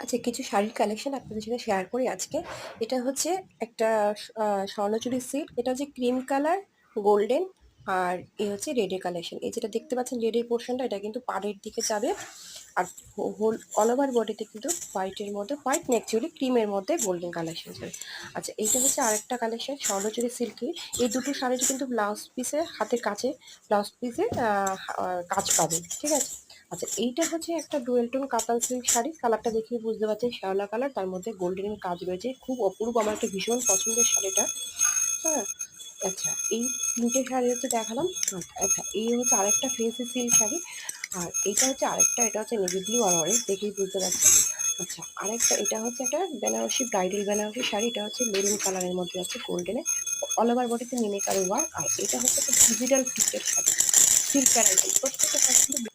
আচ্ছা, কিছু শাড়ির কালেকশন আপনাদের সাথে শেয়ার করি আজকে। এটা হচ্ছে একটা স্বর্ণচুরি সিল্ক। এটা হচ্ছে ক্রিম কালার, গোল্ডেন, আর এই হচ্ছে রেডের কালেকশন। এই যেটা দেখতে পাচ্ছেন রেডের পোর্শনটা, এটা কিন্তু পাড়ের দিকে যাবে। আর হোল অল ওভার বডিতে কিন্তু হোয়াইটের মধ্যে, হোয়াইট না অ্যাকচুয়ালি ক্রিমের মধ্যে গোল্ডেন কালেকশন যাবে। আচ্ছা, এইটা হচ্ছে আরেকটা কালেকশন স্বর্ণচুরি সিল্কের। এই দুটো শাড়ির কিন্তু ব্লাউজ পিসে, হাতের কাছে ব্লাউজ পিসে কাজ পাবেন, ঠিক আছে। আচ্ছা, এইটা হচ্ছে একটা ডুয়েল টোন কাতান সিল্ক শাড়ি। কালারটা দেখেই বুঝতে পারছেন শ্যাওলা কালার, তার মধ্যে গোল্ডেন কাজ রয়েছে, খুব অপূর্ব। আমার একটা ভীষণ পছন্দের শাড়িটা। হ্যাঁ। আচ্ছা, এই তিনটে শাড়ি হচ্ছে দেখালাম। আচ্ছা, এই হচ্ছে আরেকটা ফেন্সি সিল্ক শাড়ি। আর এইটা হচ্ছে আরেকটা, এটা হচ্ছে নেভি ব্লু আর অরেঞ্জ, দেখেই বুঝতে পারছেন। আচ্ছা, আরেকটা, এটা হচ্ছে একটা বেনারসি, ব্রাইডাল বেনারসি শাড়ি। এটা হচ্ছে মেরুন কালারের মধ্যে আছে গোল্ডেনে, অল ওভার বডিতে মিনিকারি ওয়ার্ক। আর এটা হচ্ছে একটা ডিজিটাল প্রিন্টের শাড়ি, সিল্ক ভ্যারাইটি। প্রত্যেকটা শাড়ি কিন্তু